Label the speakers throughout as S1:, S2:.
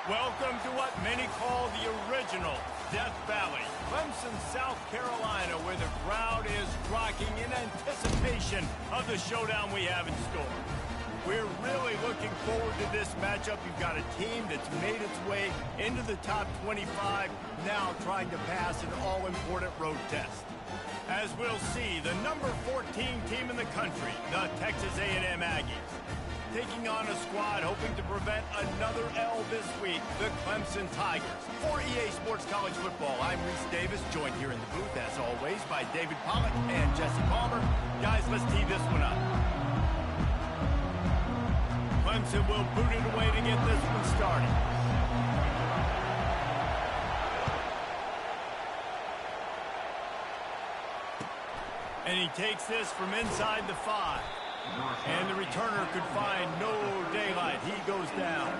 S1: Welcome to what many call the original Death Valley, Clemson, South Carolina, where the crowd is rocking in anticipation of the showdown we have in store. We're really looking forward to this matchup. You've got a team that's made its way into the top 25, now trying to pass an all-important road test. As we'll see, the number 14 team in the country, the Texas A&M Aggies, taking on a squad hoping to prevent another L this week, the Clemson Tigers. For EA Sports College Football, I'm Reese Davis, joined here in the booth, as always, by David Pollack and Jesse Palmer. Guys, let's tee this one up. Clemson will boot it away to get this one started. And he takes this from inside the 5. And the returner could find no daylight. He goes down.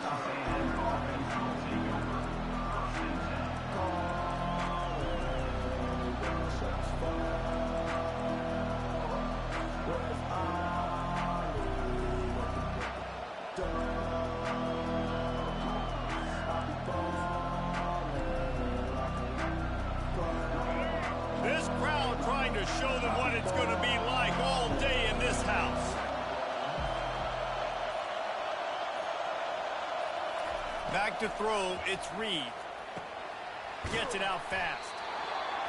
S1: This crowd trying to show them what it's going to be like all day in this house. Back to throw, it's Reed. Gets it out fast.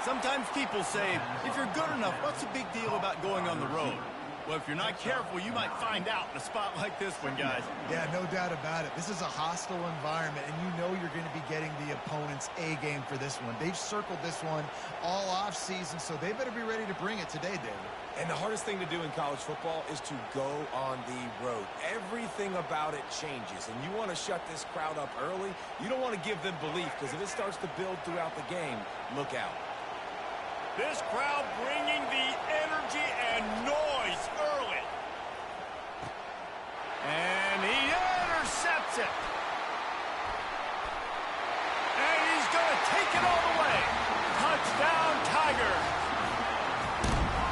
S1: Sometimes people say, if you're good enough, what's the big deal about going on the road? Well, if you're not careful, you might find out in a spot like this one, guys.
S2: Yeah, no doubt about it. This is a hostile environment, and you know you're going to be getting the opponent's A game for this one. They've circled this one all off-season, so they better be ready to bring it today, David.
S3: And the hardest thing to do in college football is to go on the road. Everything about it changes, and you want to shut this crowd up early. You don't want to give them belief, because if it starts to build throughout the game, look out.
S1: This crowd bringing the energy and noise early. And he intercepts it. And he's going to take it all the way. Touchdown, Tigers.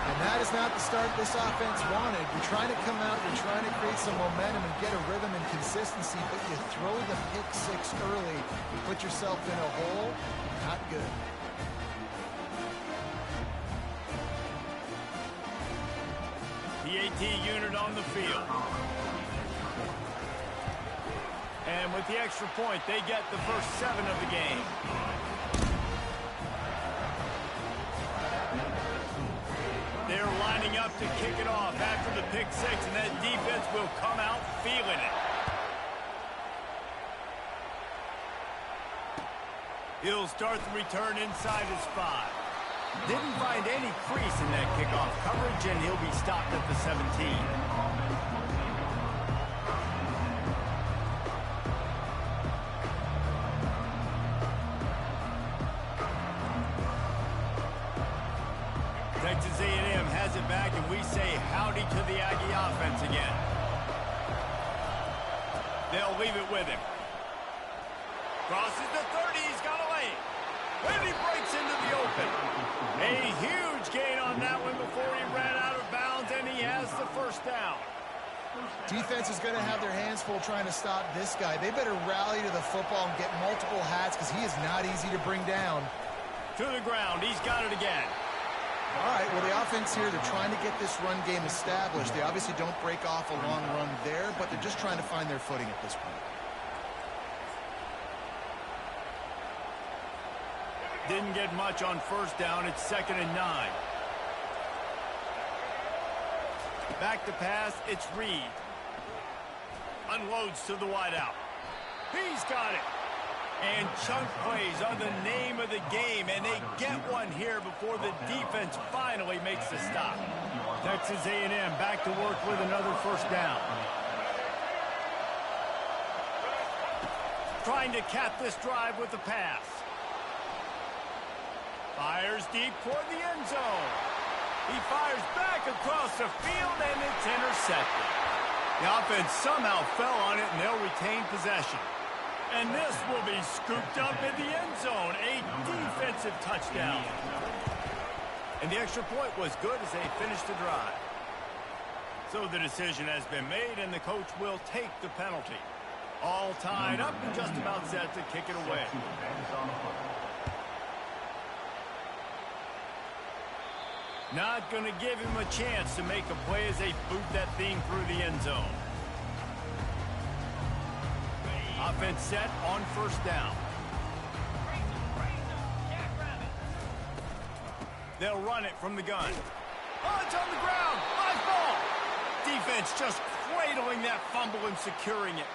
S2: And that is not the start this offense wanted. You're trying to come out, you're trying to create some momentum and get a rhythm and consistency, but you throw the pick 6 early, you put yourself in a hole, not good.
S1: PAT unit on the field. And with the extra point, they get the first 7 of the game. They're lining up to kick it off after the pick 6, and that defense will come out feeling it. He'll start the return inside his 5. Didn't find any crease in that kickoff coverage, and he'll be stopped at the 17. Texas A&M has it back, and we say howdy to the Aggie offense again. They'll leave it with him. Crosses the 30, he's got a lane. And he breaks into the open. A huge gain on that one before he ran out of bounds, and he has the first down.
S2: Defense is going to have their hands full trying to stop this guy. They better rally to the football and get multiple hats because he is not easy to bring down.
S1: To the ground. He's got it again.
S2: All right, well, the offense here, they're trying to get this run game established. They obviously don't break off a long run there, but they're just trying to find their footing at this point.
S1: Didn't get much on first down. It's 2nd and 9. Back to pass. It's Reed. Unloads to the wideout. He's got it. And chunk plays are the name of the game, and they get one here before the defense finally makes the stop. Texas A&M back to work with another first down. Trying to cap this drive with the pass. Fires deep toward the end zone. He fires back across the field, and it's intercepted. The offense somehow fell on it, and they'll retain possession. And this will be scooped up in the end zone. A defensive touchdown. And the extra point was good as they finished the drive. So the decision has been made, and the coach will take the penalty. All tied up and just about set to kick it away. Not going to give him a chance to make a play as they boot that thing through the end zone. Offense set on first down. They'll run it from the gun. Oh, it's on the ground. Live ball. Defense just cradling that fumble and securing it.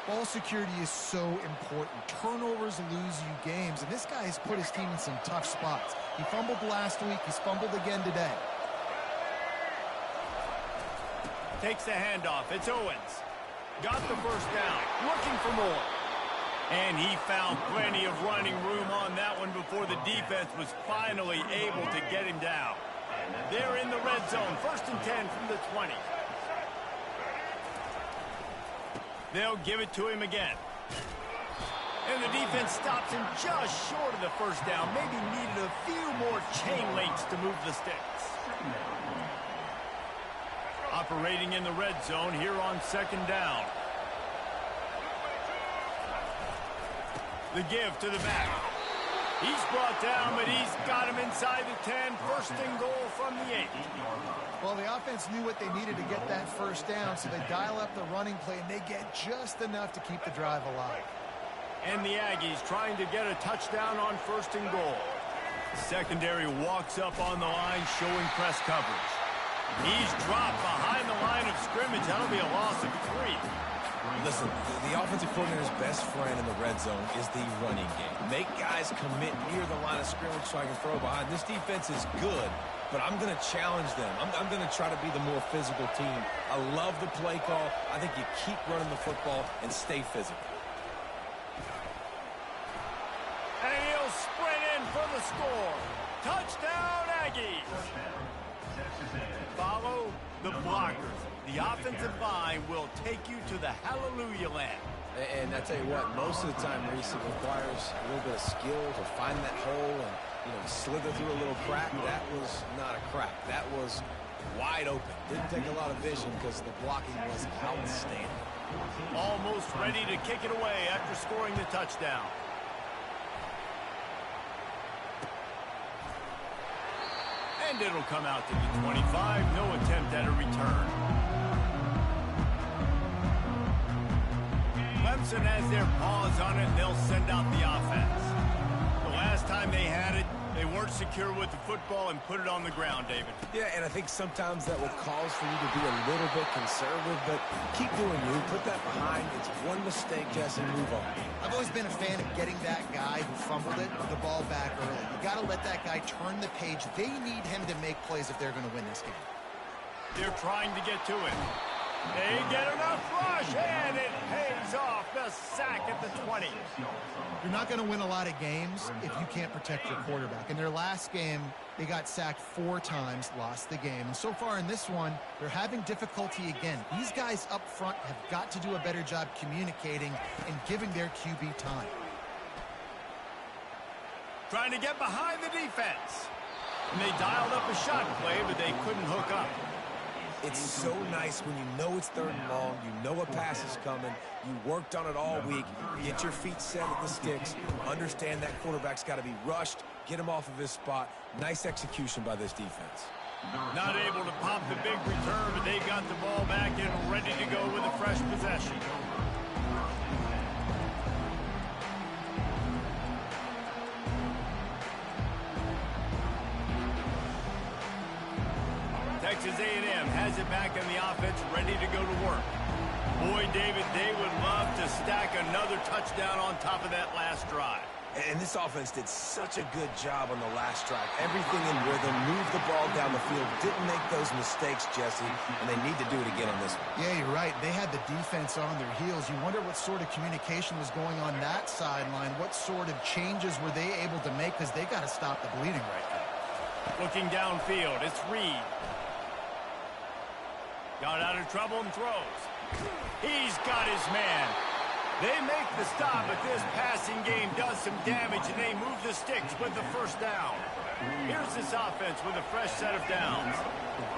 S2: Ball security is so important. Turnovers lose you games, and this guy has put his team in some tough spots. He fumbled last week. He's fumbled again today.
S1: Takes the handoff. It's Owens. Got the first down. Looking for more. And he found plenty of running room on that one before the defense was finally able to get him down. They're in the red zone. 1st and 10 from the 20. They'll give it to him again. And the defense stops him just short of the first down. Maybe needed a few more chain links to move the sticks. Operating in the red zone here on 2nd down. The give to the back. He's brought down, but he's got him inside the 10. 1st and goal from the 8.
S2: Well, the offense knew what they needed to get that first down, so they dial up the running play, and they get just enough to keep the drive alive.
S1: And the Aggies trying to get a touchdown on 1st and goal. Secondary walks up on the line, showing press coverage. He's dropped behind the line of scrimmage. That'll be a loss of 3.
S3: Listen, the offensive coordinator's best friend in the red zone is the running game. Make guys commit near the line of scrimmage so I can throw behind. This defense is good, but I'm going to challenge them. I'm going to try to be the more physical team. I love the play call. I think you keep running the football and stay physical.
S1: And he'll sprint in for the score. Touchdown, Aggies. Follow the blockers. The offensive line will take you to the hallelujah land.
S3: And I tell you what, most of the time, Reese, it requires a little bit of skill to find that hole and, slither through a little crack. That was not a crack. That was wide open. Didn't take a lot of vision because the blocking was outstanding.
S1: Almost ready to kick it away after scoring the touchdown. And it'll come out to the 25. No attempt at a return. Clemson has their paws on it, and they'll send out the offense. The last time they had it, they weren't secure with the football and put it on the ground, David.
S3: Yeah, and I think sometimes that will cause for you to be a little bit conservative, but keep doing you. Put that behind. It's one mistake, Jesse, move on.
S2: I've always been a fan of getting that guy who fumbled it, the ball back early. You got to let that guy turn the page. They need him to make plays if they're going to win this game.
S1: They're trying to get to it. They get enough rush, and it pays off. The sack at the 20.
S2: You're not going to win a lot of games if you can't protect your quarterback. In their last game, they got sacked 4 times, lost the game. And so far in this one, they're having difficulty again. These guys up front have got to do a better job communicating and giving their QB time.
S1: Trying to get behind the defense. And they dialed up a shot play, but they couldn't hook up.
S3: It's so nice when you know it's 3rd and long, you know a pass is coming, you worked on it all week, get your feet set at the sticks, understand that quarterback's got to be rushed, get him off of his spot. Nice execution by this defense.
S1: Not able to pop the big return, but they got the ball back and ready to go with a fresh possession. Texas A&M has it back in the offense, ready to go to work. Boy, David, they would love to stack another touchdown on top of that last drive.
S3: And this offense did such a good job on the last drive. Everything in rhythm, moved the ball down the field, didn't make those mistakes, Jesse, and they need to do it again on this one.
S2: Yeah, you're right. They had the defense on their heels. You wonder what sort of communication was going on that sideline. What sort of changes were they able to make, because they got to stop the bleeding right now.
S1: Looking downfield, it's Reed. Got out of trouble and throws. He's got his man. They make the stop, but this passing game does some damage, and they move the sticks with the first down. Here's this offense with a fresh set of downs.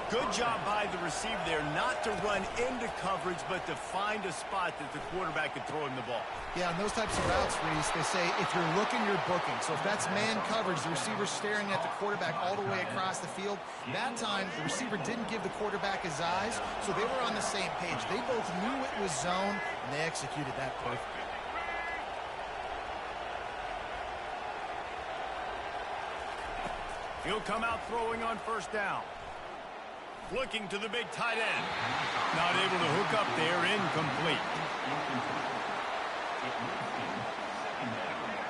S1: Good job by the receiver there not to run into coverage, but to find a spot that the quarterback can throw him the ball.
S2: Yeah, on those types of routes, Reese, they say if you're looking, you're booking. So if that's man coverage, the receiver's staring at the quarterback all the way across the field. That time, the receiver didn't give the quarterback his eyes, so they were on the same page. They both knew it was zone, and they executed that perfectly.
S1: He'll come out throwing on first down. Looking to the big tight end. Not able to hook up there, incomplete.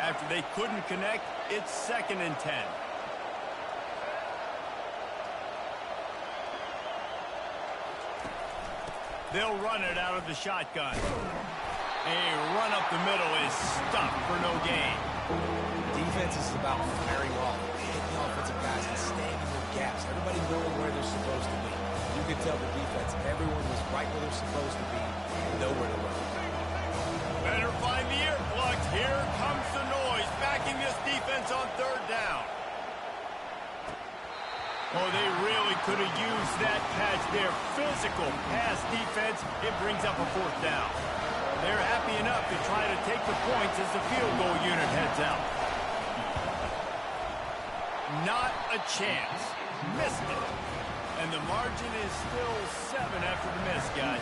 S1: After they couldn't connect, it's 2nd and 10. They'll run it out of the shotgun. A run up the middle is stopped for no gain.
S3: Defense is about firing off, hitting the offensive guys and staying in their gaps. Everybody knowing where they're supposed to be. You could tell the defense, everyone was right where they're supposed to be, nowhere to run.
S1: Better find the earplugs. Here comes the noise, backing this defense on 3rd down. Oh, they really could have used that catch there. Physical pass defense. It brings up a 4th down. They're happy enough to try to take the points as the field goal unit heads out. Not a chance. Missed it. And the margin is still 7 after the miss, guys.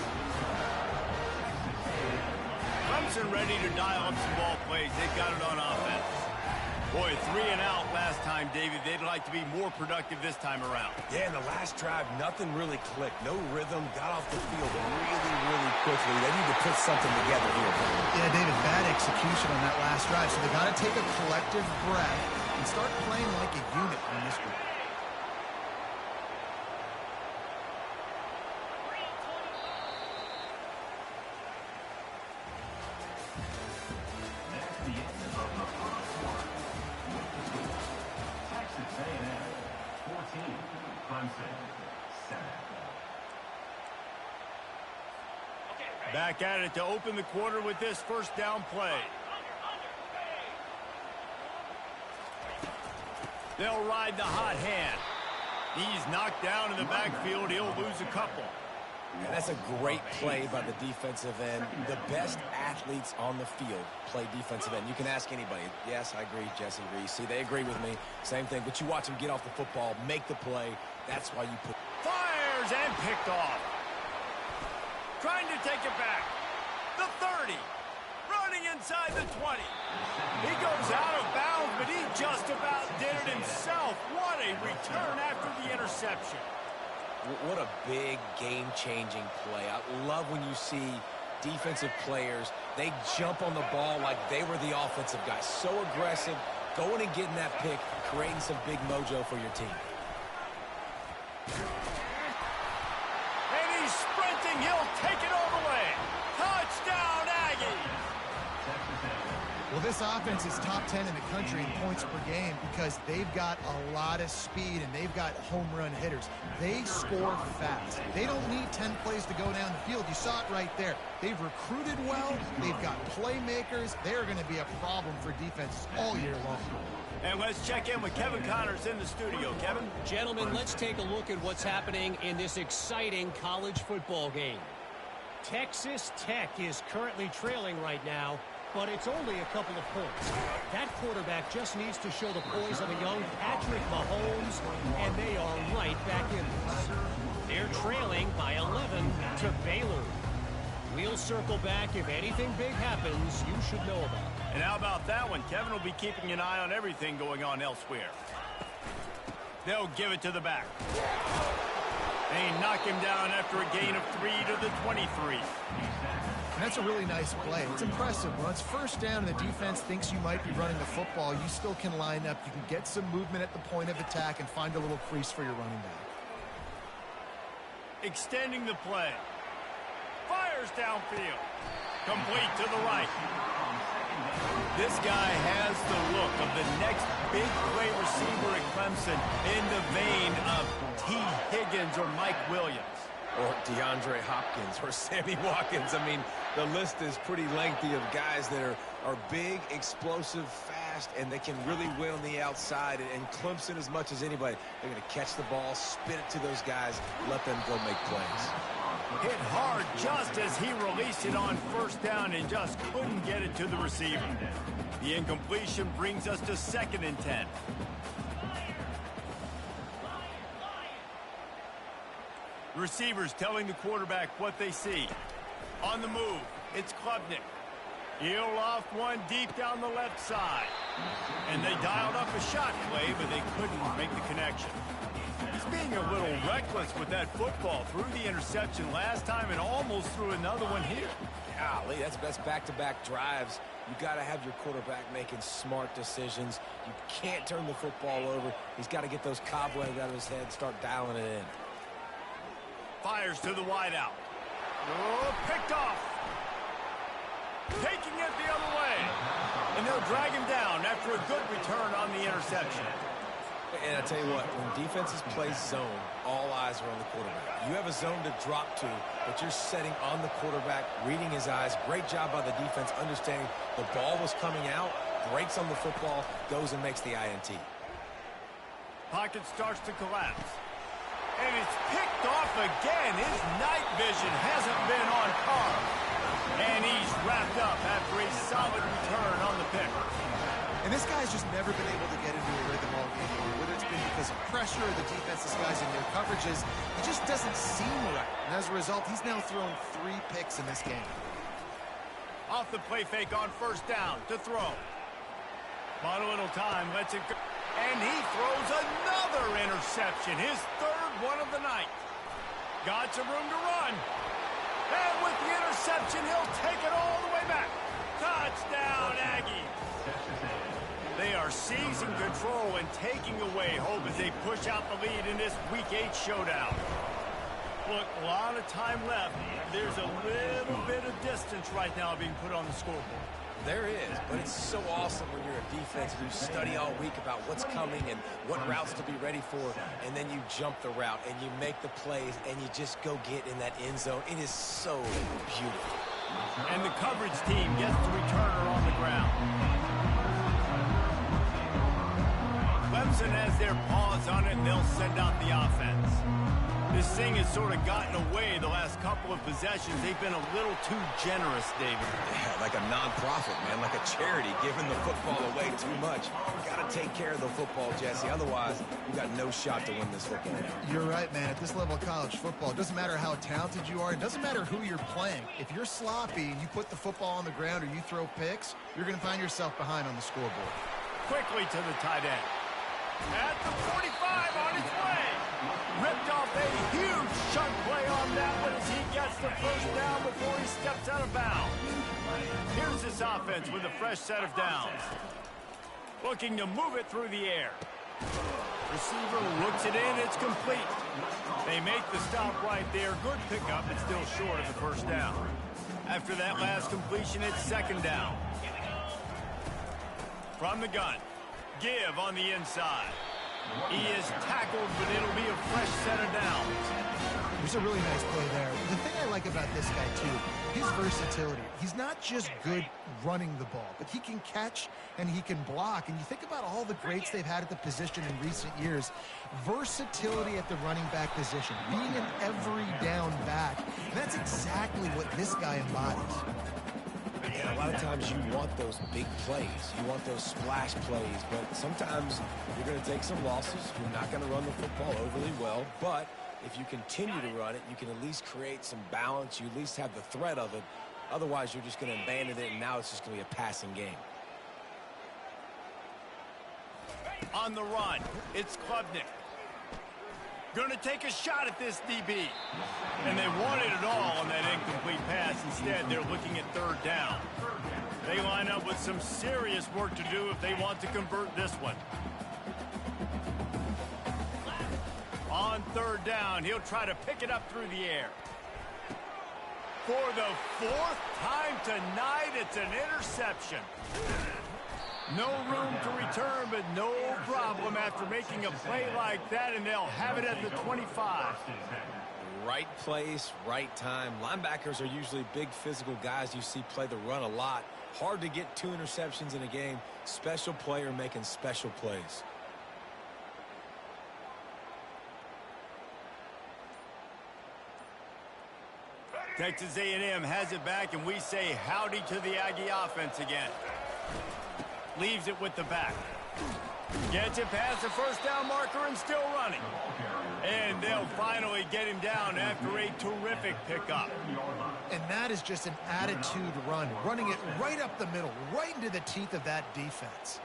S1: Clemson ready to dial up some ball plays. They've got it on offense. Boy, 3 and out last time, David. They'd like to be more productive this time around.
S3: Yeah, in the last drive, nothing really clicked. No rhythm. Got off the field really quickly. They need to put something together here.
S2: Yeah, David, bad execution on that last drive. So they got to take a collective breath and start playing like a unit in this group.
S1: Back at it to open the quarter with this first down play. They'll ride the hot hand. He's knocked down in the backfield. He'll lose a couple.
S3: And that's a great play by the defensive end. The best athletes on the field play defensive end. You can ask anybody. Yes, I agree, Jesse Reese. See, they agree with me. Same thing. But you watch them get off the football, make the play. That's why you put...
S1: Fires and picked off. Trying to take it back. The 30. Running inside the 20. He goes out of bounds, but he just about did it himself. What a return after the interception.
S3: What a big game-changing play. I love when you see defensive players, they jump on the ball like they were the offensive guys. So aggressive, going and getting that pick, creating some big mojo for your team.
S1: And he's sprinting. He'll take it all the way. Touchdown, Aggies.
S2: Well, this offense is top 10 in the country in points per game because they've got a lot of speed and they've got home run hitters. They score fast. They don't need 10 plays to go down the field. You saw it right there. They've recruited well. They've got playmakers. They're going to be a problem for defenses all year long.
S1: And let's check in with Kevin Connors in the studio. Kevin?
S4: Gentlemen, let's take a look at what's happening in this exciting college football game. Texas Tech is currently trailing right now, but it's only a couple of points. That quarterback just needs to show the poise of a young Patrick Mahomes, and they are right back in this. They're trailing by 11 to Baylor. We'll circle back. If anything big happens, you should know about it.
S1: And how about that one? Kevin will be keeping an eye on everything going on elsewhere. They'll give it to the back. They knock him down after a gain of 3 to the 23.
S2: And that's a really nice play. It's impressive. When it's first down and the defense thinks you might be running the football, you still can line up. You can get some movement at the point of attack and find a little crease for your running back.
S1: Extending the play. Fires downfield. Complete to the right. This guy has the look of the next big play receiver at Clemson in the vein of T. Higgins or Mike Williams.
S3: or DeAndre Hopkins or Sammy Watkins. I mean, the list is pretty lengthy of guys that are big, explosive, fast, and they can really win on the outside. And Clemson, as much as anybody, they're going to catch the ball, spin it to those guys, let them go make plays.
S1: Hit hard just as he released it on first down and just couldn't get it to the receiver. The incompletion brings us to 2nd and 10. Receivers telling the quarterback what they see. On the move, it's Klubnik. He'll loft one deep down the left side. And they dialed up a shot play, but they couldn't make the connection. He's being a little reckless with that football. Threw the interception last time and almost threw another one here.
S3: Golly, that's back-to-back drives. You got to have your quarterback making smart decisions. You can't turn the football over. He's got to get those cobwebs out of his head and start dialing it in.
S1: Fires to the wideout. Oh, picked off. Taking it the other way. And they'll drag him down after a good return on the interception.
S3: And I tell you what, when defenses play zone, all eyes are on the quarterback. You have a zone to drop to, but you're setting on the quarterback, reading his eyes. Great job by the defense, understanding the ball was coming out, breaks on the football, goes and makes the INT.
S1: Pocket starts to collapse. And it's picked off again. His night vision hasn't been on par. And he's wrapped up after a solid return on the pick.
S2: And this guy's just never been able to get into a rhythm all game long. Whether it's been because of pressure or the defense disguising their coverages, it just doesn't seem right. And as a result, he's now thrown 3 picks in this game.
S1: Off the play fake on first down to throw. Bought a little time, lets it go. And he throws another interception, his 3rd one of the night. Got some room to run. And with the interception, he'll take it all the way back. Touchdown, Aggies. They are seizing control and taking away hope as they push out the lead in this Week 8 showdown. Look, a lot of time left. There's a little bit of distance right now being put on the scoreboard.
S3: There is, but it's so awesome when you're a defense and you study all week about what's coming and what routes to be ready for, and then you jump the route and you make the plays and you just go get in that end zone. It is so beautiful.
S1: And the coverage team gets the returner on the ground. Clemson has their paws on it, and they'll send out the offense. This thing has sort of gotten away the last couple of possessions. They've been a little too generous, David.
S3: Yeah, like a nonprofit, man, like a charity, giving the football away too much. You got to take care of the football, Jesse. Otherwise, you got no shot to win this football game.
S2: You're right, man. At this level of college football, it doesn't matter how talented you are. It doesn't matter who you're playing. If you're sloppy and you put the football on the ground or you throw picks, you're going to find yourself behind on the scoreboard.
S1: Quickly to the tight end. At the 45 on his way. Ripped off a huge chunk play on that one as he gets the first down before he steps out of bounds. Here's this offense with a fresh set of downs. Looking to move it through the air. Receiver looks it in. It's complete. They make the stop right there. Good pickup, but still short of the first down. After that last completion, it's 2nd down. From the gun. Give on the inside. He is tackled, but it'll be a fresh set of downs.
S2: There's a really nice play there. The thing I like about this guy, too, his versatility. He's not just good running the ball, but he can catch and he can block. And you think about all the greats they've had at the position in recent years. Versatility at the running back position, being an every down back. And that's exactly what this guy embodies.
S3: And a lot of times you want those big plays. You want those splash plays. But sometimes you're going to take some losses. You're not going to run the football overly well. But if you continue to run it, you can at least create some balance. You at least have the threat of it. Otherwise, you're just going to abandon it, and now it's just going to be a passing game.
S1: On the run, it's Klubnik. Going to take a shot at this DB. And they wanted it all on that incomplete pass. Instead, they're looking at 3rd down. They line up with some serious work to do if they want to convert this one. On 3rd down, he'll try to pick it up through the air. For the 4th time tonight, it's an interception. No room to return, but no problem after making a play like that, and they'll have it at the 25.
S3: Right place, right time. Linebackers are usually big physical guys you see play the run a lot. Hard to get 2 interceptions in a game. Special player making special plays.
S1: Texas A&M has it back, and we say howdy to the Aggie offense again. Leaves it with the back. Gets it past the first down marker and still running. And they'll finally get him down after a terrific pickup.
S2: And that is just an attitude run, running it right up the middle, right into the teeth of that defense.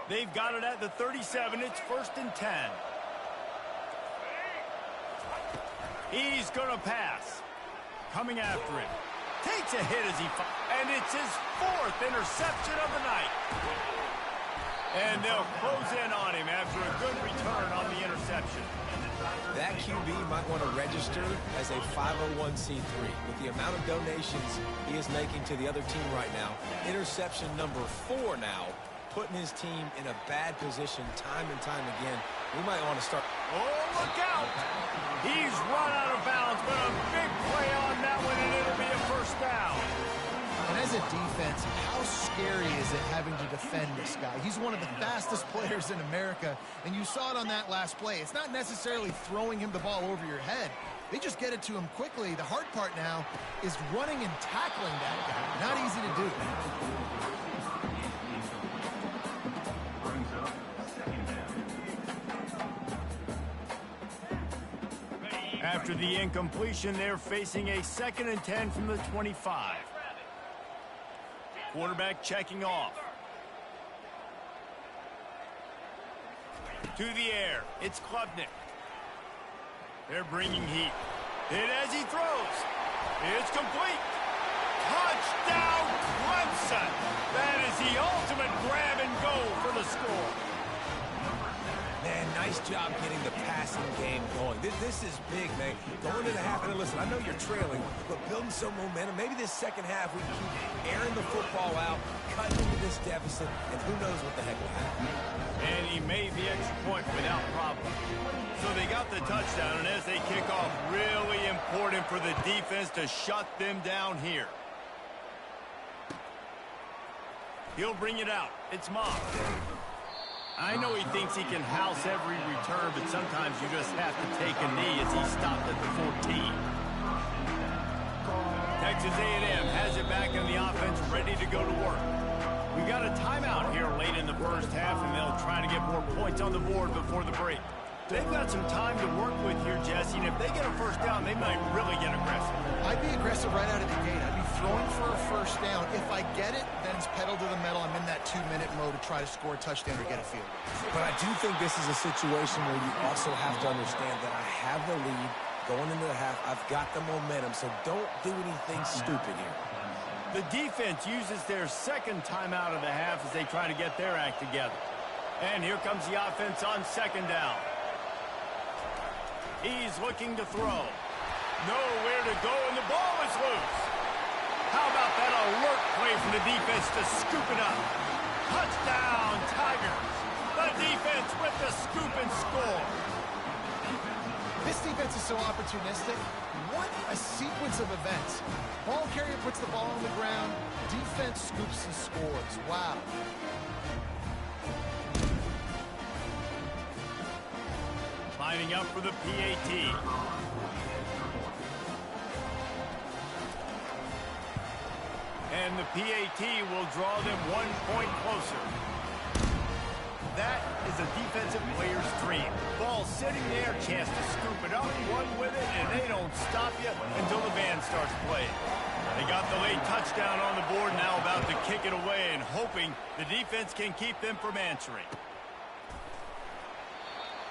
S1: They've got it at the 37. It's 1st and 10. He's going to pass. Coming after him. Takes a hit as he and it's his 4th interception of the night. And they'll close in on him after a good return on the interception.
S3: That QB might want to register as a 501c3. With the amount of donations he is making to the other team right now, interception number 4 now, putting his team in a bad position time and time again. We might want to start.
S1: Oh, look out! He's run out of bounds, but a big play on that one, and it'll be a 1st down.
S2: And as a defense, how scary is it having to defend this guy? He's one of the fastest players in America, and you saw it on that last play. It's not necessarily throwing him the ball over your head. They just get it to him quickly. The hard part now is running and tackling that guy. Not easy to do.
S1: After the incompletion, they're facing a 2nd and 10 from the 25. Quarterback checking off. To the air. It's Klubnik. They're bringing heat. Hit as he throws. It's complete. Touchdown, Clemson. That is the ultimate grab and go for the score.
S3: Man, nice job getting the passing game going. This is big, man. Going to the half, and listen, I know you're trailing, but building some momentum. Maybe this second half we can keep airing the football out, cutting into this deficit, and who knows what the heck will happen.
S1: And he made the extra point without problem. So they got the touchdown, and as they kick off, really important for the defense to shut them down here. He'll bring it out. It's Mock. I know he thinks he can house every return, but sometimes you just have to take a knee as he stopped at the 14. Texas A&M has it back in the offense, ready to go to work. We got a timeout here late in the 1st half, and they'll try to get more points on the board before the break. They've got some time to work with here, Jesse, and if they get a 1st down, they might really get aggressive.
S2: I'd be aggressive right out of the gate. I'd be throwing for a 1st down. If I get it, then it's pedal to the metal. I'm in that 2-minute mode to try to score a touchdown or get a field.
S3: But I do think this is a situation where you also have to understand that I have the lead going into the half. I've got the momentum, so don't do anything stupid here.
S1: The defense uses their 2nd timeout of the half as they try to get their act together. And here comes the offense on 2nd down. He's looking to throw. Nowhere to go, and the ball is loose. How about that alert play from the defense to scoop it up? Touchdown, Tigers. The defense with the scoop and score.
S2: This defense is so opportunistic. What a sequence of events. Ball carrier puts the ball on the ground. Defense scoops and scores. Wow.
S1: Lining up for the PAT. And the PAT will draw them 1 point closer. That is a defensive player's dream. Ball sitting there, chance to scoop it up, run with it, and they don't stop you until the band starts playing. They got the late touchdown on the board, now about to kick it away and hoping the defense can keep them from answering.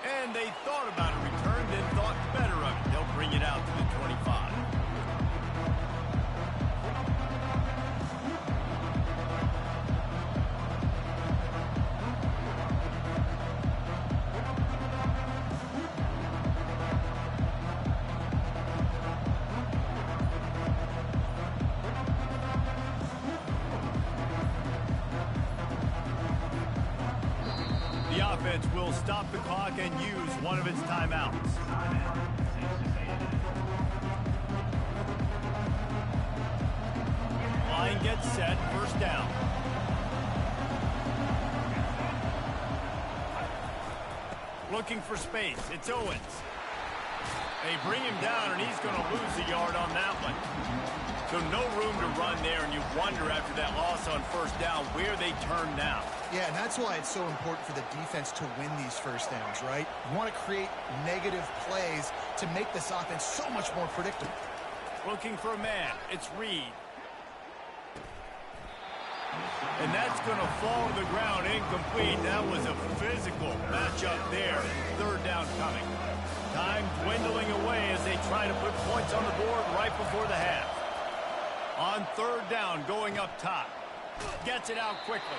S1: And they thought about a return, then thought better of it. They'll bring it out to the 25. offense will stop the clock and use one of its timeouts. Line gets set, first down. Looking for space, it's Owens. They bring him down, and he's going to lose a yard on that one. So no room to run there, and you wonder after that loss on first down where they turn now.
S2: Yeah, and that's why it's so important for the defense to win these first downs, right? You want to create negative plays to make this offense so much more predictable.
S1: Looking for a man, it's Reed. And that's going to fall to the ground incomplete. That was a physical matchup there. Third down coming. Time dwindling away as they try to put points on the board right before the half. On third down, going up top. Gets it out quickly.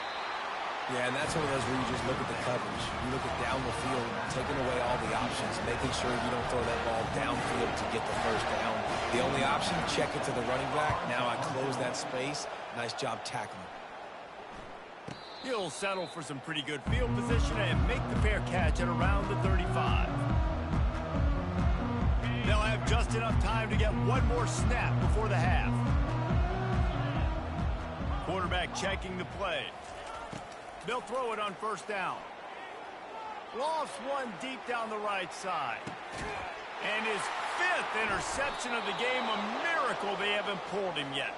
S3: Yeah, and that's one of those where you just look at the coverage. You look at down the field, taking away all the options, making sure you don't throw that ball downfield to get the first down. The only option, check it to the running back. Now I close that space. Nice job tackling.
S1: He'll settle for some pretty good field position and make the fair catch at around the 35. They'll have just enough time to get one more snap before the half. Quarterback checking the play. They'll throw it on first down. Lost one deep down the right side. And his 5th interception of the game, a miracle they haven't pulled him yet.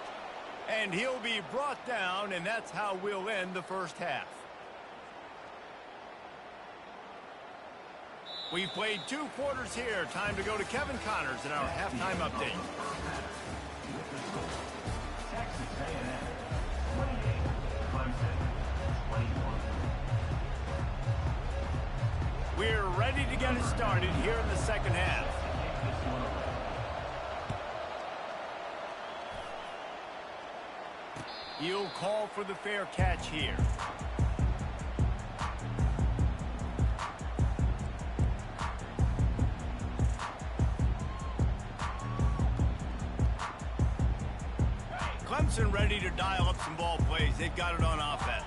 S1: And he'll be brought down, and that's how we'll end the first half. We've played 2 quarters here. Time to go to Kevin Connors in our halftime update.
S5: Texas A&M, 28, Clemson, 21.
S1: We're ready to get it started here in the second half. He'll call for the fair catch here. Clemson ready to dial up some ball plays. They've got it on offense.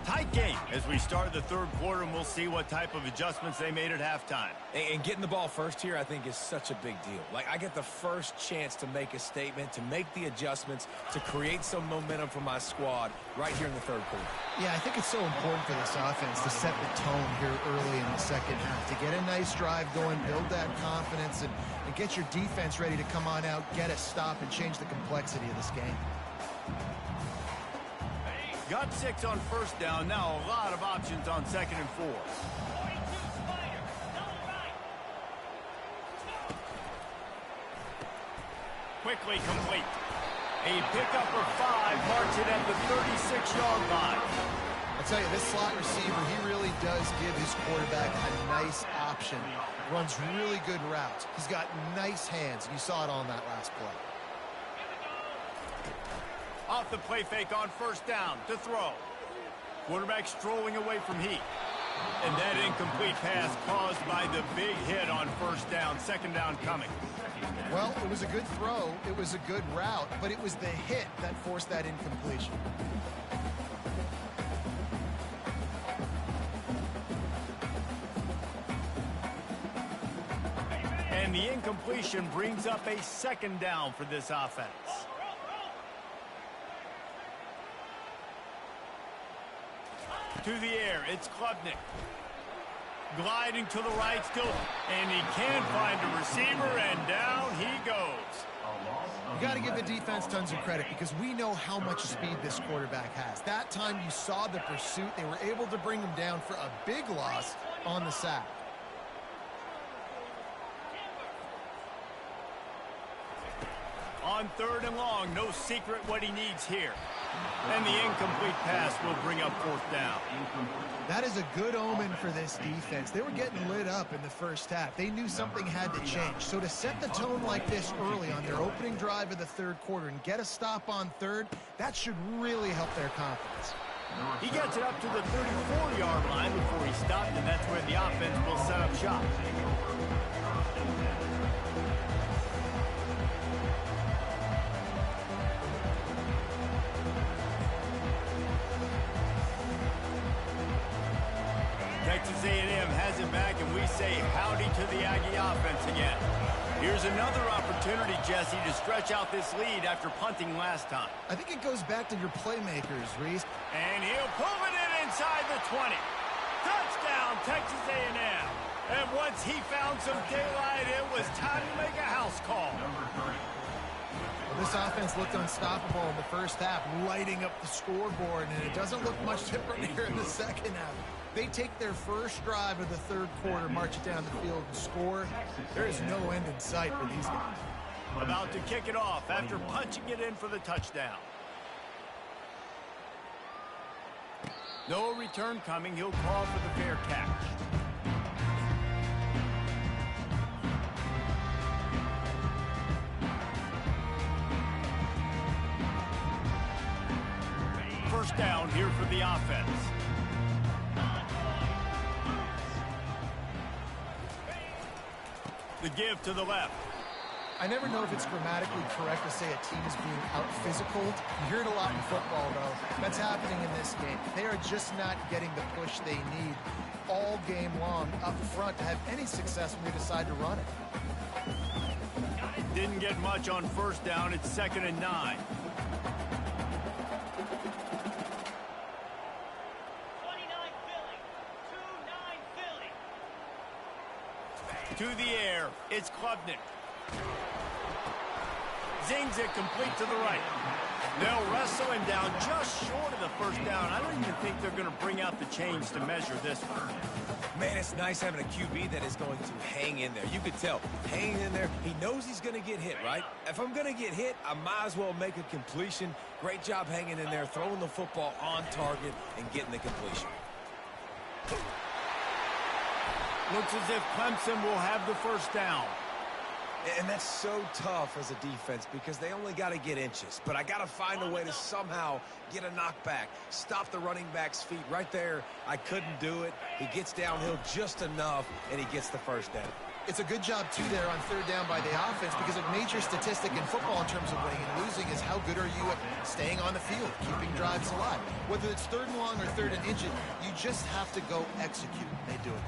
S1: Tight game as we start the third quarter, and we'll see what type of adjustments they made at halftime.
S3: And getting the ball first here, I think, is such a big deal. Like, I get the first chance to make a statement, to make the adjustments, to create some momentum for my squad right here in the third quarter.
S2: Yeah, I think it's so important for this offense to set the tone here early in the second half, to get a nice drive going, build that confidence, and get your defense ready to come on out, get a stop, and change the complexity of this game.
S1: Got 6 on first down. Now a lot of options on second and 4. Quickly complete. A pickup of 5 marks it at the 36-yard line.
S2: I tell you, this slot receiver, he really does give his quarterback a nice option. Runs really good routes. He's got nice hands. You saw it on that last play.
S1: Off the play fake on first down to throw. Quarterback strolling away from heat. And that incomplete pass caused by the big hit on first down. Second down coming.
S2: Well, it was a good throw. It was a good route, but it was the hit that forced that incompletion.
S1: And the incompletion brings up a second down for this offense. To the air, it's Klubnik. Gliding to the right still, and he can't find a receiver, and down he goes.
S2: You got to give the defense tons of credit because we know how much speed this quarterback has. That time you saw the pursuit. They were able to bring him down for a big loss on the sack.
S1: On third and long, no secret what he needs here. And the incomplete pass will bring up fourth down.
S2: That is a good omen for this defense. They were getting lit up in the first half. They knew something had to change. So to set the tone like this early on their opening drive of the third quarter and get a stop on third, that should really help their confidence.
S1: He gets it up to the 34-yard line before he stopped, and that's where the offense will set up shop. Texas A&M has it back, and we say howdy to the Aggie offense again. Here's another opportunity, Jesse, to stretch out this lead after punting last time.
S2: I think it goes back to your playmakers, Reese.
S1: And he'll pull it in inside the 20. Touchdown, Texas A&M. And once he found some daylight, it was time to make a house call.
S2: Well, this offense looked unstoppable in the first half, lighting up the scoreboard, and it doesn't look much different here in the second half. They take their first drive of the third quarter, march it down the field, and score. There is no end in sight for these guys.
S1: About to kick it off after punching it in for the touchdown. No return coming. He'll call for the fair catch. First down here for the offense. The give to the left.
S2: I never know if it's grammatically correct to say a team is being out-physicaled. You hear it a lot in football, though. That's happening in this game. They are just not getting the push they need all game long up front to have any success when they decide to run it.
S1: Didn't get much on first down. It's 2nd and 9. To the air, it's Klubnik. Zings it complete to the right. They'll wrestle him down just short of the first down. I don't even think they're going to bring out the chains to measure this one.
S3: Man, it's nice having a QB that is going to hang in there. You could tell, hanging in there, he knows he's going to get hit, right? If I'm going to get hit, I might as well make a completion. Great job hanging in there, throwing the football on target and getting the completion.
S1: Looks as if Clemson will have the first down.
S3: And that's so tough as a defense because they only got to get inches. But I got to find a way to somehow get a knockback, stop the running back's feet right there. I couldn't do it. He gets downhill just enough, and he gets the first down.
S2: It's a good job, too, there on third down by the offense because a major statistic in football in terms of winning and losing is how good are you at staying on the field, keeping drives alive. Whether it's 3rd and long or 3rd and inches, you just have to go execute. They do it.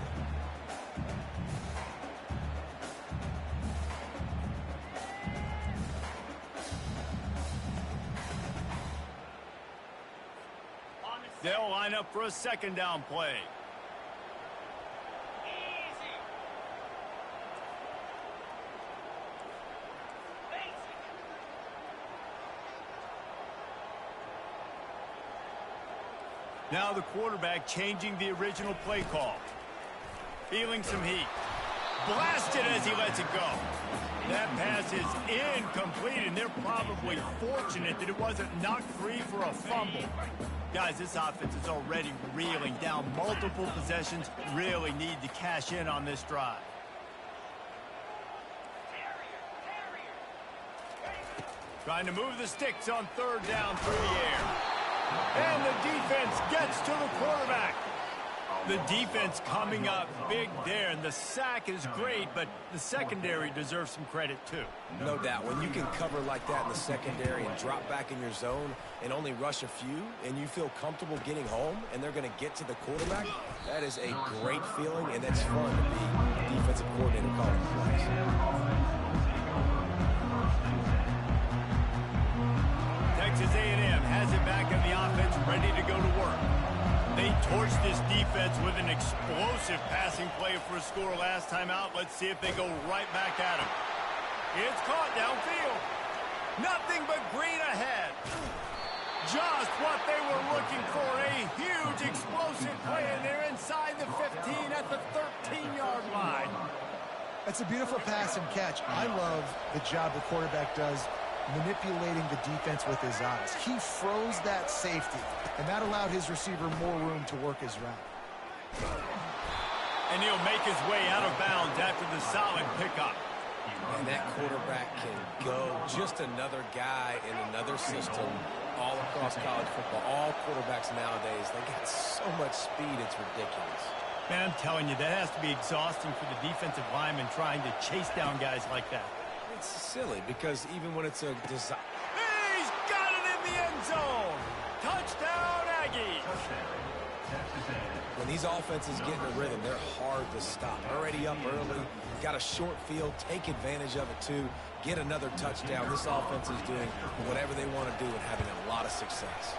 S1: They'll line up for a 2nd down play. Now the quarterback changing the original play call. Feeling some heat. Blasted as he lets it go. That pass is incomplete, and they're probably fortunate that it wasn't knocked free for a fumble. Guys, this offense is already reeling down multiple possessions. Really need to cash in on this drive. Trying to move the sticks on 3rd down through the air. And the defense gets to the quarterback. The defense coming up big there, and the sack is great, but the secondary deserves some credit too.
S3: No doubt. When you can cover like that in the secondary and drop back in your zone and only rush a few, and you feel comfortable getting home, and they're going to get to the quarterback, that is a great feeling, and that's fun to be a defensive coordinator calling plays.
S1: Texas A&M has it back in the offense, ready to go to work. They torched this defense with an explosive passing play for a score last time out. Let's see if they go right back at him. It's caught downfield. Nothing but green ahead. Just what they were looking for, a huge explosive play, and they're inside the 15 at the 13-yard line.
S2: That's a beautiful pass and catch. I love the job the quarterback does manipulating the defense with his eyes. He froze that safety, and that allowed his receiver more room to work his route.
S1: And he'll make his way out of bounds after the solid pickup.
S3: And that quarterback can go. Just another guy in another system all across college football. All quarterbacks nowadays, they got so much speed, it's ridiculous.
S1: Man, I'm telling you, that has to be exhausting for the defensive lineman trying to chase down guys like that.
S3: It's silly because even when it's a design...
S1: He's got it in the end zone! Touchdown, Aggies!
S3: When When these offenses get in a rhythm, they're hard to stop. Already up early, got a short field, take advantage of it too, get another touchdown. This offense is doing whatever they want to do and having a lot of success.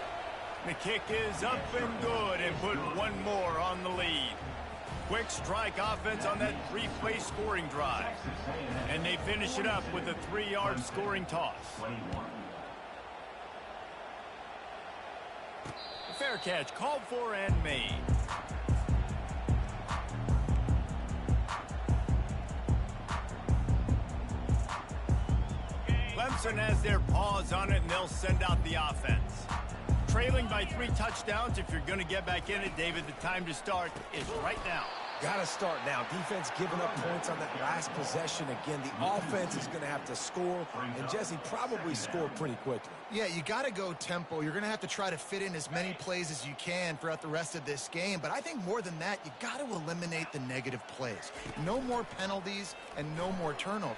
S1: The kick is up and good and put one more on the lead. Quick strike offense on that 3-play scoring drive. And they finish it up with a 3-yard scoring toss. Fair catch called for and made. Clemson has their paws on it, and they'll send out the offense. Trailing by 3 touchdowns, if you're going to get back in it, David, the time to start is right now.
S3: Got to start now. Defense giving up points on that last possession. Again, the offense is going to have to score, and Jesse probably score pretty quickly.
S2: Yeah, you got to go tempo. You're going to have to try to fit in as many plays as you can throughout the rest of this game. But I think more than that, you got to eliminate the negative plays. No more penalties and no more turnovers.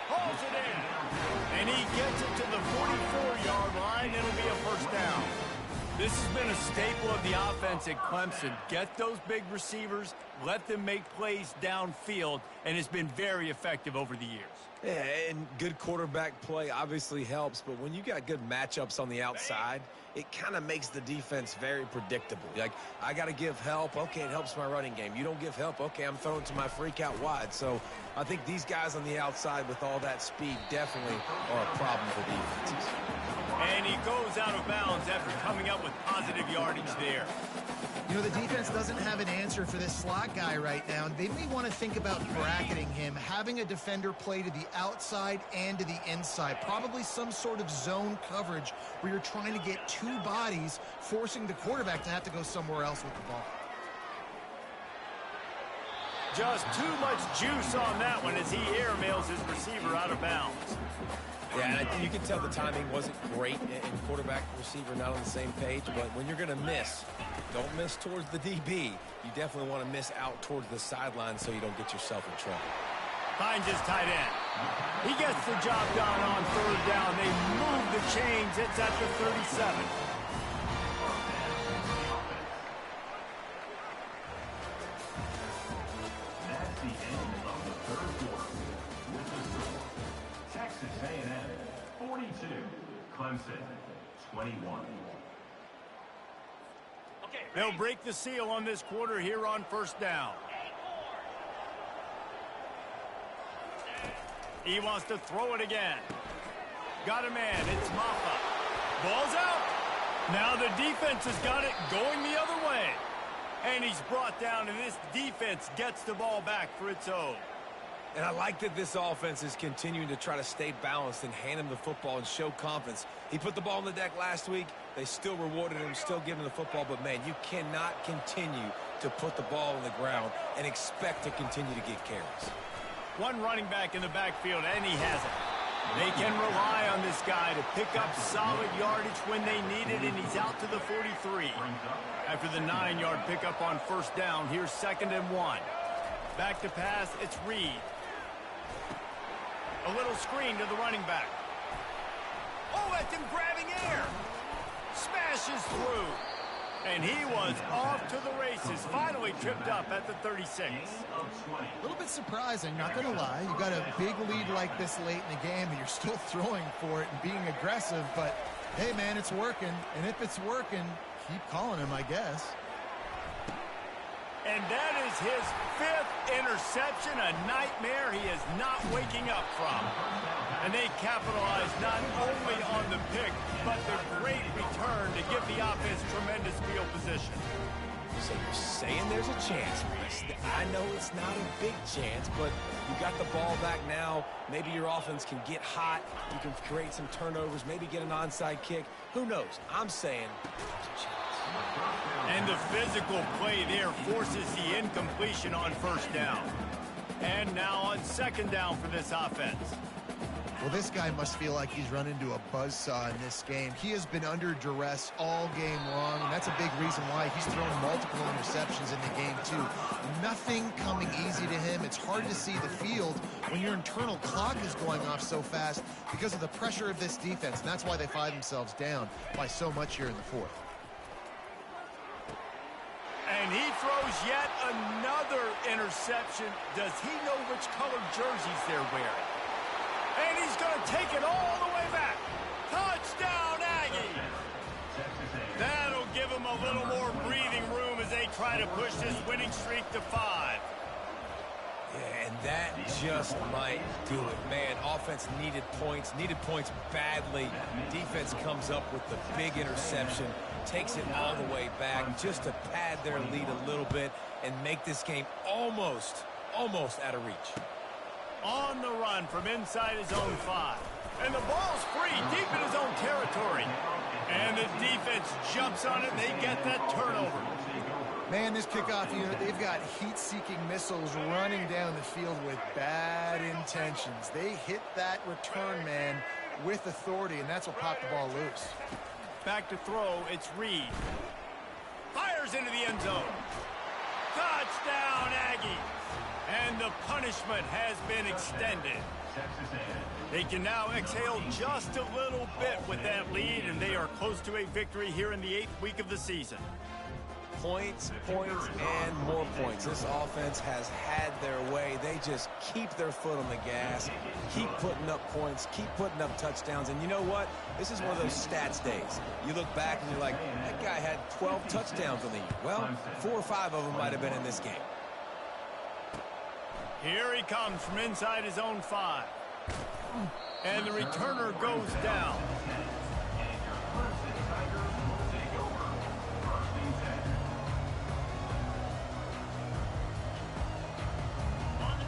S1: Hauls it in, and he gets it to the 44-yard line. It'll be a first down. This has been a staple of the offense at Clemson. Get those big receivers, let them make plays downfield, and it's been very effective over the years.
S3: Yeah, and good quarterback play obviously helps, but when you got good matchups on the outside, it kind of makes the defense very predictable. Like, I got to give help. Okay, it helps my running game. You don't give help. Okay, I'm throwing to my freak out wide. So I think these guys on the outside with all that speed definitely are a problem for defenses.
S1: And he goes out of bounds after coming up with positive yardage there.
S2: You know, the defense doesn't have an answer for this slot guy right now. They may want to think about bracketing him, having a defender play to the outside and to the inside. Probably some sort of zone coverage where you're trying to get 2 bodies, forcing the quarterback to have to go somewhere else with the ball.
S1: Just too much juice on that one as he airmails his receiver out of bounds.
S3: Yeah, and you can tell the timing wasn't great, and quarterback and receiver not on the same page, but when you're going to miss, don't miss towards the DB. You definitely want to miss out towards the sideline so you don't get yourself in trouble.
S1: Finds his tight end. He gets the job done on 3rd down. They move the chains. It's at the 37.
S5: That's the end of the 3rd quarter. With the score, Texas A&M 42, Clemson 21.
S1: They'll break the seal on this quarter here on 1st down. He wants to throw it again. Got a man. It's Maffa. Ball's out. Now the defense has got it going the other way. And he's brought down, and this defense gets the ball back for its own.
S3: And I like that this offense is continuing to try to stay balanced and hand him the football and show confidence. He put the ball on the deck last week. They still rewarded him, still giving him the football. But, man, you cannot continue to put the ball on the ground and expect to continue to get carries.
S1: One running back in the backfield, and he has it. They can rely on this guy to pick up solid yardage when they need it, and he's out to the 43. After the 9-yard pickup on 1st down, here's 2nd and 1. Back to pass, it's Reed. A little screen to the running back. Oh, that's him grabbing air. Smashes through. And he was off to the races. Finally tripped up at the 36.
S2: A little bit surprising, not going to lie. You got a big lead like this late in the game, and you're still throwing for it and being aggressive. But, hey, man, it's working. And if it's working, keep calling him, I guess.
S1: And that is his 5th interception, a nightmare he is not waking up from. And they capitalize not only on the pick, but the great return to give the offense tremendous field position.
S3: So you're saying there's a chance. I know it's not a big chance, but you got the ball back now. Maybe your offense can get hot. You can create some turnovers, maybe get an onside kick. Who knows? I'm saying there's a chance.
S1: And the physical play there forces the incompletion on 1st down. And now on 2nd down for this offense.
S2: Well, this guy must feel like he's run into a buzzsaw in this game. He has been under duress all game long, and that's a big reason why he's thrown multiple interceptions in the game, too. Nothing coming easy to him. It's hard to see the field when your internal clock is going off so fast because of the pressure of this defense, and that's why they find themselves down by so much here in the 4th.
S1: And he throws yet another interception. Does he know which colored jerseys they're wearing? And he's going to take it all the way back. Touchdown, Aggie! That'll give him a little more breathing room as they try to push this winning streak to 5.
S3: Yeah, and that just might do it. Man, offense needed points badly. Defense comes up with the big interception, takes it all the way back just to pad their lead a little bit and make this game almost out of reach.
S1: On the run from inside his own 5. And the ball's free deep in his own territory. And the defense jumps on it, and they get that turnover.
S2: Man, this kickoff unit, they've got heat-seeking missiles running down the field with bad intentions. They hit that return man with authority, and that's what popped the ball loose.
S1: Back to throw, it's Reed. Fires into the end zone. Touchdown, Aggie! And the punishment has been extended. They can now exhale just a little bit with that lead, and they are close to a victory here in the 8th week of the season.
S3: Points, and more points. This offense has had their way. They just keep their foot on the gas, keep putting up points, keep putting up touchdowns. And you know what? This is one of those stats days. You look back and you're like, that guy had 12 touchdowns on the year. Well, 4 or 5 of them might have been in this game.
S1: Here he comes from inside his own 5. And the returner goes down.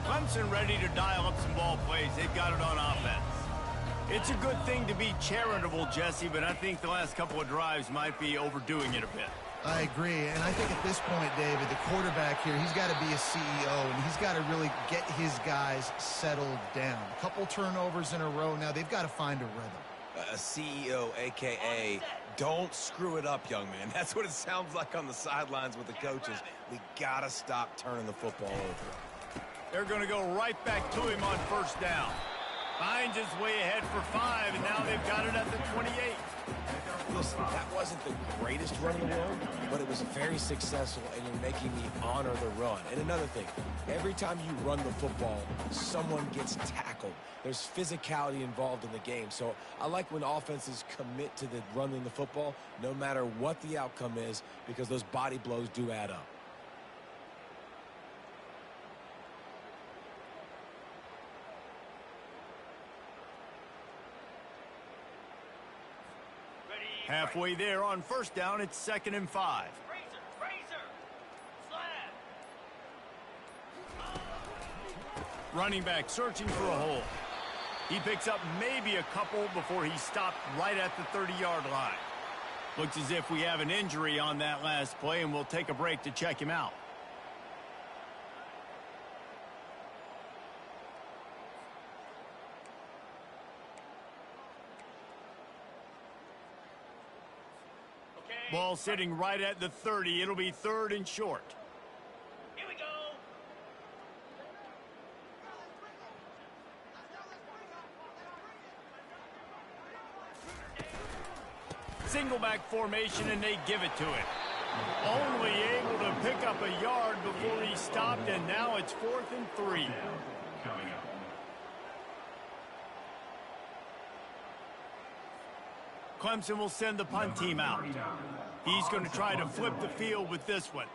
S1: Clemson ready to dial up some ball plays. They've got it on offense. It's a good thing to be charitable, Jesse, but I think the last couple of drives might be overdoing it a bit.
S2: I agree, and I think at this point, David, the quarterback here, he's got to be a CEO, and he's got to really get his guys settled down. A couple turnovers in a row. Now they've got to find a rhythm.
S3: A CEO, a.k.a. don't screw it up, young man. That's what it sounds like on the sidelines with the coaches. We got to stop turning the football over.
S1: They're going to go right back to him on first down. Finds his way ahead for 5, and now they've got it at the 28.
S3: Listen, that wasn't the greatest run in the world, but it was very successful, and you're making me honor the run. And another thing, every time you run the football, someone gets tackled. There's physicality involved in the game. So I like when offenses commit to the running the football, no matter what the outcome is, because those body blows do add up.
S1: Halfway there on first down, it's 2nd and 5. Running back searching for a hole. He picks up maybe a couple before he stopped right at the 30-yard line. Looks as if we have an injury on that last play, and we'll take a break to check him out. Ball sitting right at the 30. It'll be 3rd and short.
S6: Here we go.
S1: Single back formation, and they give it to it. Only able to pick up a yard before he stopped, and now it's 4th and 3. Clemson will send the punt team out. He's going to try to flip the field with this one.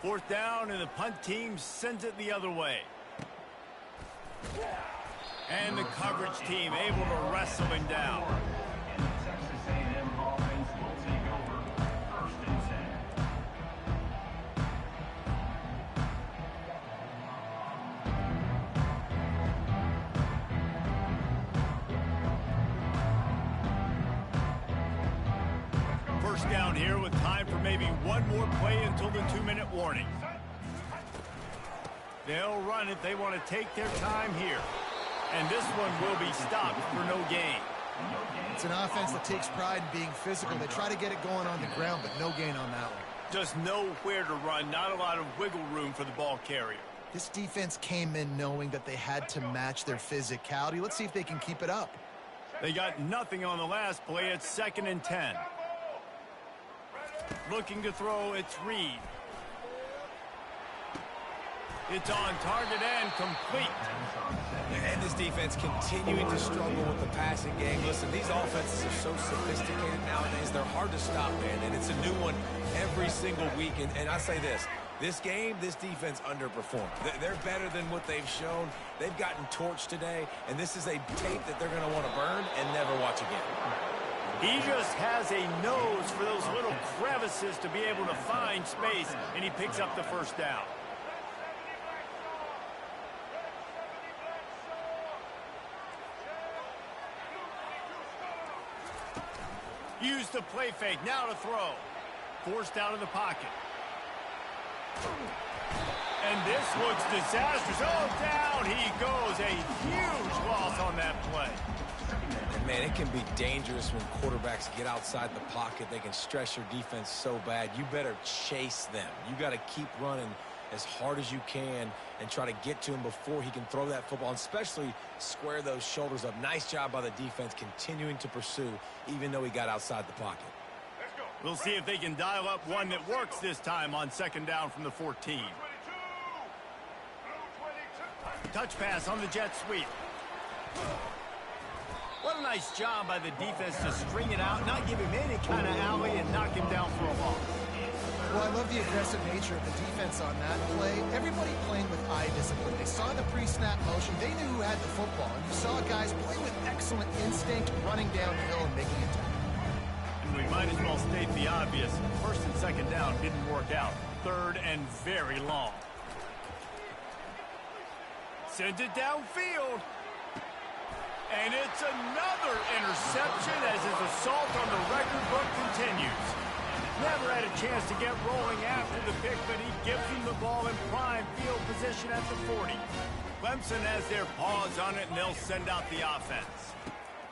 S1: Fourth down, and the punt team sends it the other way. And the coverage team able to wrestle him down.
S5: And the Texas A&M offense will take over 1st and 10.
S1: First down here with time for maybe one more play until the 2-minute warning. They'll run it. They want to take their time here. And this one will be stopped for no gain.
S2: It's an offense that takes pride in being physical. They try to get it going on the ground, but no gain on that one.
S1: Just nowhere to run. Not a lot of wiggle room for the ball carrier.
S2: This defense came in knowing that they had to match their physicality. Let's see if they can keep it up.
S1: They got nothing on the last play. It's 2nd and 10. Looking to throw, it's Reed. It's on target and complete.
S3: And this defense continuing to struggle with the passing game. Listen, these offenses are so sophisticated nowadays. They're hard to stop, man. And it's a new one every single week. And I say this game, this defense underperformed. They're better than what they've shown. They've gotten torched today. And this is a tape that they're going to want to burn and never watch again.
S1: He just has a nose for those little crevices to be able to find space. And he picks up the first down. Use the play fake. Now to throw. Forced out of the pocket. And this looks disastrous. Oh, down he goes. A huge loss on that play.
S3: And man, it can be dangerous when quarterbacks get outside the pocket. They can stress your defense so bad. You better chase them. You got to keep running as hard as you can and try to get to him before he can throw that football, and especially square those shoulders up. Nice job by the defense continuing to pursue, even though he got outside the pocket.
S1: We'll see if they can dial up one that works this time on 2nd down from the 14. Touch pass on the jet sweep. What a nice job by the defense to string it out, not give him any kind of alley, and knock him down for a loss.
S2: Well, I love the aggressive nature of the defense on that play. Everybody playing with eye discipline. They saw the pre-snap motion. They knew who had the football. And you saw guys play with excellent instinct, running downhill and making a tackle.
S1: And we might as well state the obvious. 1st and 2nd down didn't work out. 3rd and very long. Sends it downfield. And it's another interception as his assault on the record book continues. Never had a chance to get rolling after the pick, but he gives him the ball in prime field position at the 40. Clemson has their paws on it, and they'll send out the offense.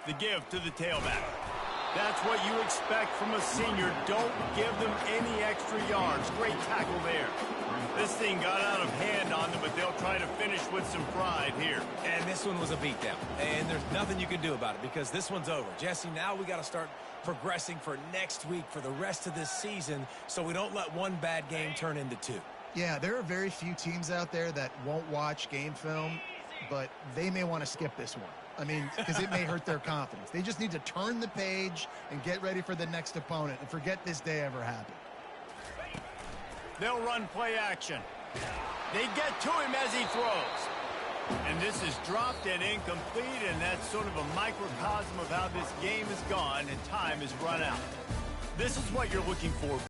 S1: The give to the tailback. That's what you expect from a senior. Don't give them any extra yards. Great tackle there. This thing got out of hand on them, but they'll try to finish with some pride here.
S3: And this one was a beatdown. And there's nothing you can do about it because this one's over. Jesse, now we got to start progressing for next week for the rest of this season so we don't let one bad game turn into 2.
S2: Yeah, there are very few teams out there that won't watch game film, but they may want to skip this one. I mean, because it may hurt their confidence. They just need to turn the page and get ready for the next opponent and forget this day ever happened.
S1: They'll run play action. They get to him as he throws. And this is dropped and incomplete, and that's sort of a microcosm of how this game has gone, and time has run out. This is what you're looking for.